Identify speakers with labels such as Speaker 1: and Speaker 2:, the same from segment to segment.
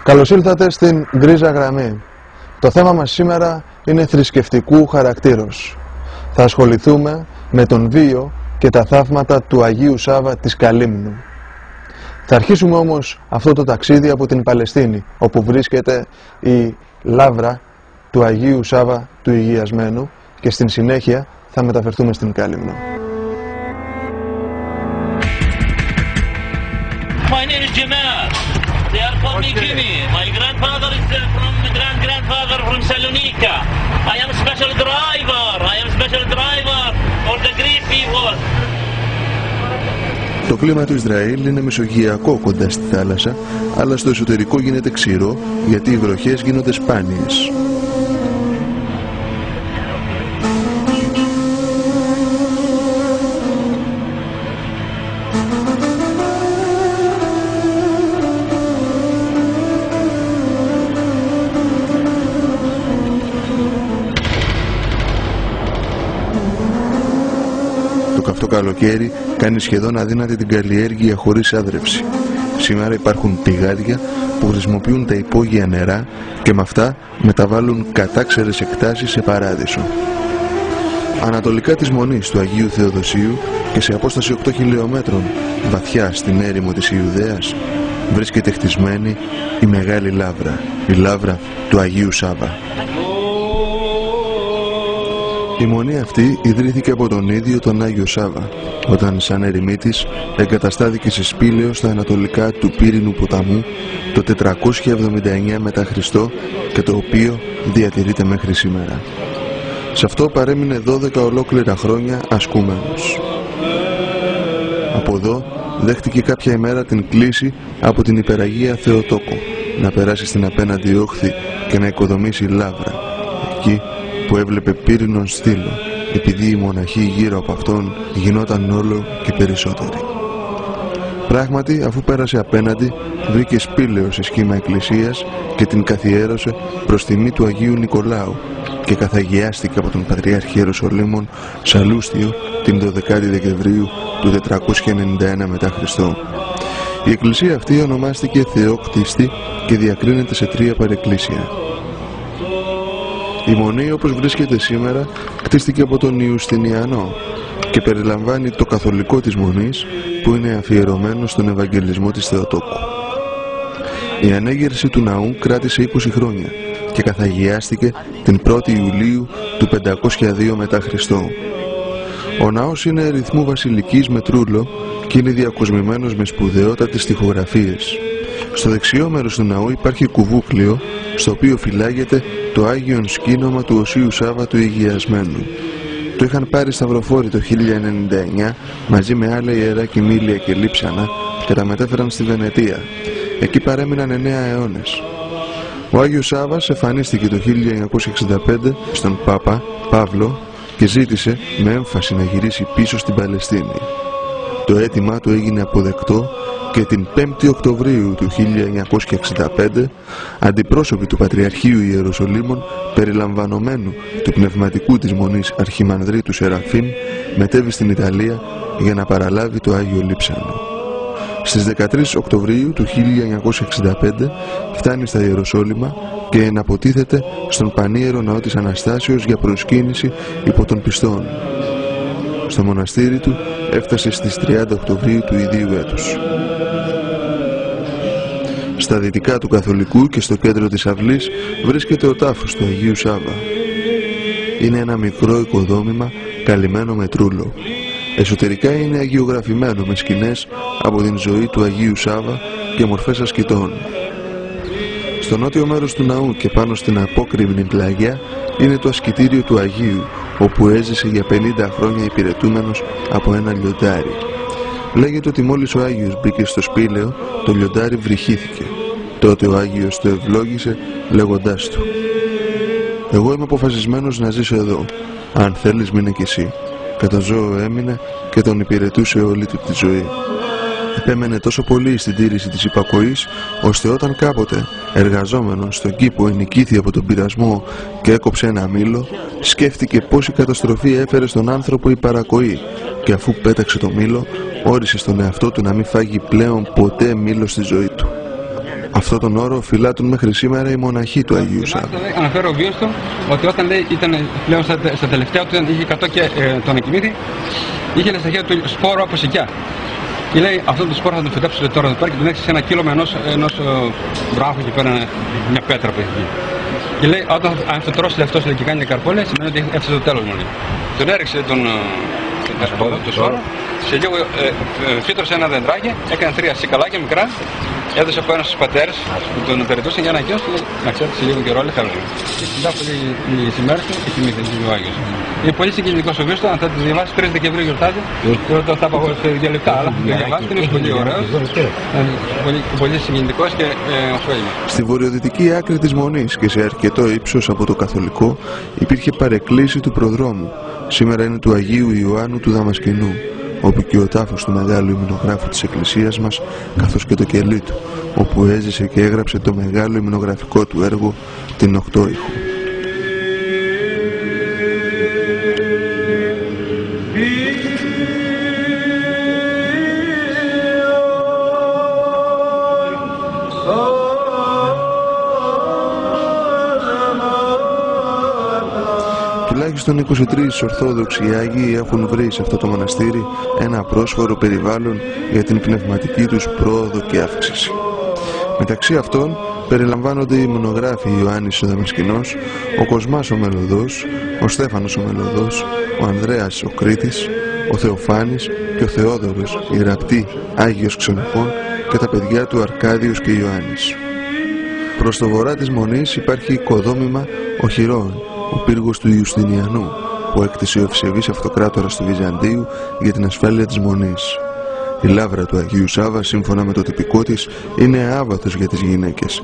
Speaker 1: Καλώς ήλθατε στην Γκρίζα Γραμμή. Το θέμα μας σήμερα είναι θρησκευτικού χαρακτήρος. Θα ασχοληθούμε με τον βίο και τα θαύματα του Αγίου Σάββα της Καλύμνου. Θα αρχίσουμε όμως αυτό το ταξίδι από την Παλαιστίνη, όπου βρίσκεται η λάβρα του Αγίου Σάββα του Υγειασμένου, και στην συνέχεια θα μεταφερθούμε στην Καλύμνο.
Speaker 2: My name is Jamal. They are calling me Jimmy. My grandfather is from grandfather from Salonika. I am special driver. For the Greek people.
Speaker 3: Το κλίμα του Ισραήλ είναι μεσογειακό κοντά στη θάλασσα, αλλά στο εσωτερικό γίνεται ξηρό γιατί οι βροχές γίνονται σπάνιες. Το καλοκαίρι κάνει σχεδόν αδύνατη την καλλιέργεια χωρίς άδρευση. Σήμερα υπάρχουν πηγάδια που χρησιμοποιούν τα υπόγεια νερά και με αυτά μεταβάλλουν κατάξερες εκτάσεις σε παράδεισο. Ανατολικά της Μονής του Αγίου Θεοδοσίου και σε απόσταση 8 χιλιόμετρων βαθιά στην έρημο της Ιουδαίας βρίσκεται χτισμένη η Μεγάλη Λάβρα, η Λάβρα του Αγίου Σάββα. Η μονή αυτή ιδρύθηκε από τον ίδιο τον Άγιο Σάββα, όταν σαν ερημίτης εγκαταστάθηκε σε σπήλαιο στα ανατολικά του Πύρινου ποταμού το 479 μετά Χριστό και το οποίο διατηρείται μέχρι σήμερα. Σε αυτό παρέμεινε 12 ολόκληρα χρόνια ασκούμενος. Από εδώ δέχτηκε κάποια ημέρα την κλήση από την Υπεραγία Θεοτόκο να περάσει στην απέναντι όχθη και να οικοδομήσει λάβρα, εκεί που έβλεπε πύρινον στήλο, επειδή οι μοναχοί γύρω από αυτόν γινόταν όλο και περισσότεροι. Πράγματι, αφού πέρασε απέναντι, βρήκε σπήλαιο σε σχήμα εκκλησίας και την καθιέρωσε προς τιμή του Αγίου Νικολάου και καθαγιάστηκε από τον Πατριάρχη Ιεροσολύμων Σαλούστιο την 12η Δεκεμβρίου του 491 μετά Χριστό. Η εκκλησία αυτή ονομάστηκε Θεόκτιστη και διακρίνεται σε 3 παρεκκλήσια. Η μονή, όπως βρίσκεται σήμερα, κτίστηκε από τον Ιουστινιανό και περιλαμβάνει το καθολικό της μονής που είναι αφιερωμένο στον Ευαγγελισμό της Θεοτόκου. Η ανέγερση του ναού κράτησε 20 χρόνια και καθαγιάστηκε την 1η Ιουλίου του 502 μετά Χριστό. Ο ναός είναι ρυθμού βασιλικής με τρούλο και είναι διακοσμημένος με σπουδαιότατες στιχογραφίες. Στο δεξιό μέρος του ναού υπάρχει κουβούκλιο, στο οποίο φυλάγεται το Άγιον Σκήνομα του Οσίου Σάββα του Υγειασμένου. Το είχαν πάρει σταυροφόροι το 1099 μαζί με άλλα ιερά κοιμήλια και λείψανα και τα μετέφεραν στη Βενετία. Εκεί παρέμειναν 9 αιώνες. Ο Άγιος Σάββας εμφανίστηκε το 1965 στον Πάπα Παύλο και ζήτησε με έμφαση να γυρίσει πίσω στην Παλαιστίνη. Το αίτημα του έγινε αποδεκτό και την 5η Οκτωβρίου του 1965 αντιπρόσωποι του Πατριαρχείου Ιεροσολύμων περιλαμβανομένου του πνευματικού της Μονής Αρχιμανδρίτου Σεραφείμ μετέβη στην Ιταλία για να παραλάβει το Άγιο Λείψανο. Στις 13 Οκτωβρίου του 1965 φτάνει στα Ιεροσόλυμα και εναποτίθεται στον Πανίερο Ναό της Αναστάσεως για προσκύνηση υπό των πιστών. Στο μοναστήρι του έφτασε στις 30 Οκτωβρίου του ιδίου έτους. Στα δυτικά του Καθολικού και στο κέντρο της αυλής βρίσκεται ο τάφος του Αγίου Σάββα. Είναι ένα μικρό οικοδόμημα καλυμμένο με τρούλο. Εσωτερικά είναι αγιογραφημένο με σκηνές από την ζωή του Αγίου Σάββα και μορφές ασκητών. Στο νότιο μέρος του ναού και πάνω στην απόκρημνη πλαγιά είναι το ασκητήριο του Αγίου, όπου έζησε για 50 χρόνια υπηρετούμενος από ένα λιοντάρι. Λέγεται ότι μόλις ο Άγιος μπήκε στο σπήλαιο, το λιοντάρι βρυχήθηκε. Τότε ο Άγιος το ευλόγησε λέγοντάς του: «Εγώ είμαι αποφασισμένος να ζήσω εδώ. Αν θέλεις μείνε κι εσύ». Και το ζώο έμεινε και τον υπηρετούσε όλη του τη ζωή. Επέμενε τόσο πολύ στην τήρηση της υπακοής, ώστε όταν κάποτε εργαζόμενος στον κήπο ενοικήθη από τον πειρασμό και έκοψε ένα μήλο, σκέφτηκε πόση καταστροφή έφερε στον άνθρωπο η παρακοή και αφού πέταξε το μήλο, όρισε στον εαυτό του να μην φάγει πλέον ποτέ μήλο στη ζωή του. Αυτό τον όρο φυλάτουν μέχρι σήμερα οι μοναχοί του Αγίου Σάββα.
Speaker 4: Αναφέρω ο βίος του ότι όταν λέει ήταν πλέον στα τελευταία του, είχε 100 και τον εκοιμήθη, είχε στα χέρια του σπόρο από σικιά. Και λέει αυτό το σπόρο θα το φυτέψετε τώρα εδώ πέρα και τον έχει σε ένα κύλωμα ενός βράχου και πέρα μια πέτρα που έχει βγει. Και λέει αν το τρώσει αυτό και κάνει καρπόλια, σημαίνει ότι έφτασε το τέλος μόνο. Τον έριξε το σπόρο, σε λίγο φύτρωσε ένα δεντράκι, έκανε 3 σικαλάκια μικρά. Έδωσε από ένα στους πατέρες που τον περιτούσαν για να αγιώσει και λέει να ξέρετε σε λίγο καιρό, λέει θα βγει. Και μετά από λίγες ημέρες του εκοιμήθη ο Άγιος. Είναι πολύ συγκινητικός ο βίος του, αν θα τη διαβάσει 3 Δεκεμβρίου γιορτάζει. Το θα πάω σε 2 λεπτά, αλλά το διαβάσετε, είναι πολύ ωραίος, πολύ συγκινητικός και οσφαίριμος.
Speaker 3: Στη βορειοδυτική άκρη της Μονής και σε αρκετό ύψος από το Καθολικό υπήρχε παρεκκλήση του προδρόμου. Σήμερα είναι του Αγίου Ιωάννου του Δαμασκηνού, όπου και ο τάφος του μεγάλου υμνογράφου της Εκκλησίας μας, καθώς και το κελί του, όπου έζησε και έγραψε το μεγάλο υμνογραφικό του έργο, την Οκτώηχο. Τουλάχιστον 23 Ορθόδοξοι Άγιοι έχουν βρει σε αυτό το μοναστήρι ένα πρόσφορο περιβάλλον για την πνευματική τους πρόοδο και αύξηση. Μεταξύ αυτών περιλαμβάνονται οι μονογράφοι Ιωάννης ο Δαμασκηνός, ο Κοσμάς ο Μελωδός, ο Στέφανος ο Μελωδός, ο Ανδρέας ο Κρήτης, ο Θεοφάνης και ο Θεόδωρος, η Ραπτή Άγιος Ξενοφών και τα παιδιά του Αρκάδιος και Ιωάννης. Προς το βορρά της Μονής υπάρχει οικοδόμημα οχυρών, ο πύργος του Ιουστινιανού, που έκτισε ο ευσεβής αυτοκράτορας του Βυζαντίου για την ασφάλεια της Μονής. Η λάβρα του Αγίου Σάββα, σύμφωνα με το τυπικό της, είναι άβατος για τις γυναίκες.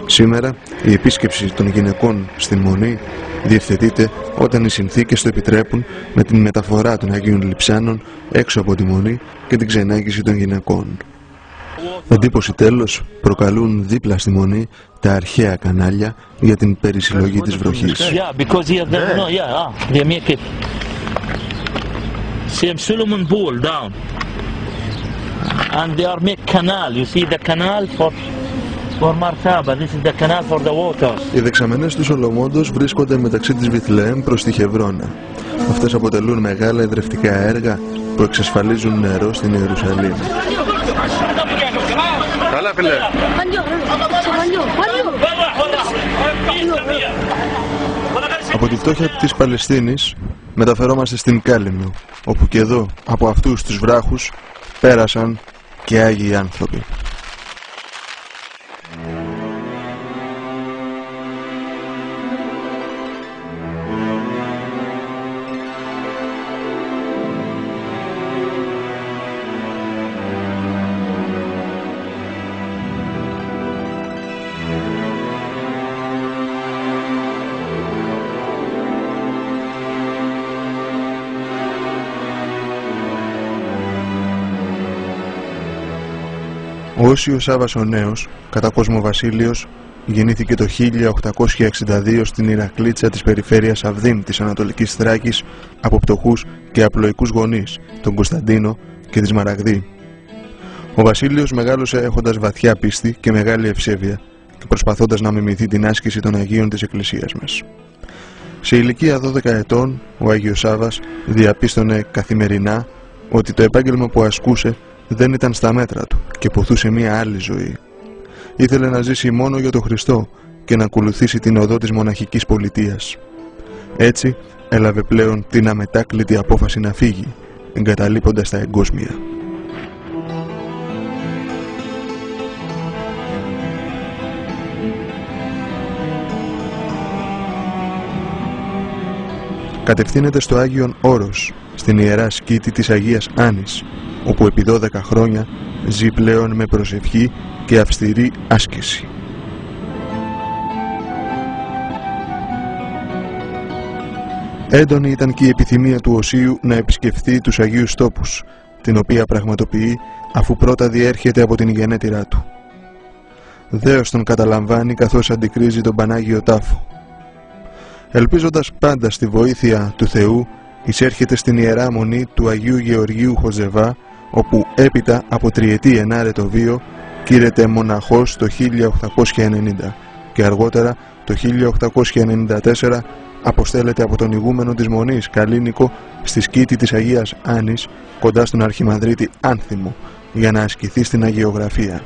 Speaker 3: Σήμερα η επίσκεψη των γυναικών στην Μονή διευθετείται όταν οι συνθήκες το επιτρέπουν, με την μεταφορά των Αγίων Λειψάνων έξω από τη Μονή και την ξενάγηση των γυναικών. Εντύπωση τέλος προκαλούν δίπλα στη Μονή τα αρχαία κανάλια για την περισυλλογή της βροχής. Οι δεξαμενές του Σολομόντος βρίσκονται μεταξύ της Βιθλεέμ προς τη Χευρώνα. Αυτές αποτελούν μεγάλα εδρευτικά έργα που εξασφαλίζουν νερό στην Ιερουσαλήμ. Από τη φτώχεια της Παλαιστίνης μεταφερόμαστε στην Κάλυμνο, όπου και εδώ από αυτούς τους βράχους πέρασαν και Άγιοι άνθρωποι. Ο Όσιος Σάββας ο Νέος, κατά κόσμο Βασίλειος, γεννήθηκε το 1862 στην Ηρακλήτσα της περιφέρειας Αυδήμ της Ανατολικής Θράκης από πτωχούς και απλοϊκούς γονείς, τον Κωνσταντίνο και τη Σμαραγδή. Ο Βασίλειος μεγάλωσε έχοντας βαθιά πίστη και μεγάλη ευσέβεια και προσπαθώντας να μιμηθεί την άσκηση των Αγίων της Εκκλησίας μας. Σε ηλικία 12 ετών, ο Άγιος Σάββας διαπίστωνε καθημερινά ότι το επάγγελμα που ασκούσε δεν ήταν στα μέτρα του και ποθούσε μία άλλη ζωή. Ήθελε να ζήσει μόνο για τον Χριστό και να ακολουθήσει την οδό της μοναχικής πολιτείας. Έτσι έλαβε πλέον την αμετάκλητη απόφαση να φύγει, εγκαταλείποντας τα εγκόσμια. Κατευθύνεται στο Άγιον Όρος, στην Ιερά Σκήτη της Αγίας Άννης, όπου επί 12 χρόνια ζει πλέον με προσευχή και αυστηρή άσκηση. Έντονη ήταν και η επιθυμία του Οσίου να επισκεφθεί τους Αγίους Τόπους, την οποία πραγματοποιεί αφού πρώτα διέρχεται από την γενέτειρά του. Δέος τον καταλαμβάνει καθώς αντικρίζει τον Πανάγιο Τάφο. Ελπίζοντας πάντα στη βοήθεια του Θεού, εισέρχεται στην Ιερά Μονή του Αγίου Γεωργίου Χοζεβά, όπου έπειτα από τριετή ενάρετο βίο κήρεται μοναχός το 1890 και αργότερα το 1894 αποστέλλεται από τον ηγούμενο της Μονής Καλίνικο στη σκήτη της Αγίας Άννης κοντά στον Αρχιμανδρίτη Άνθιμο για να ασκηθεί στην αγιογραφία.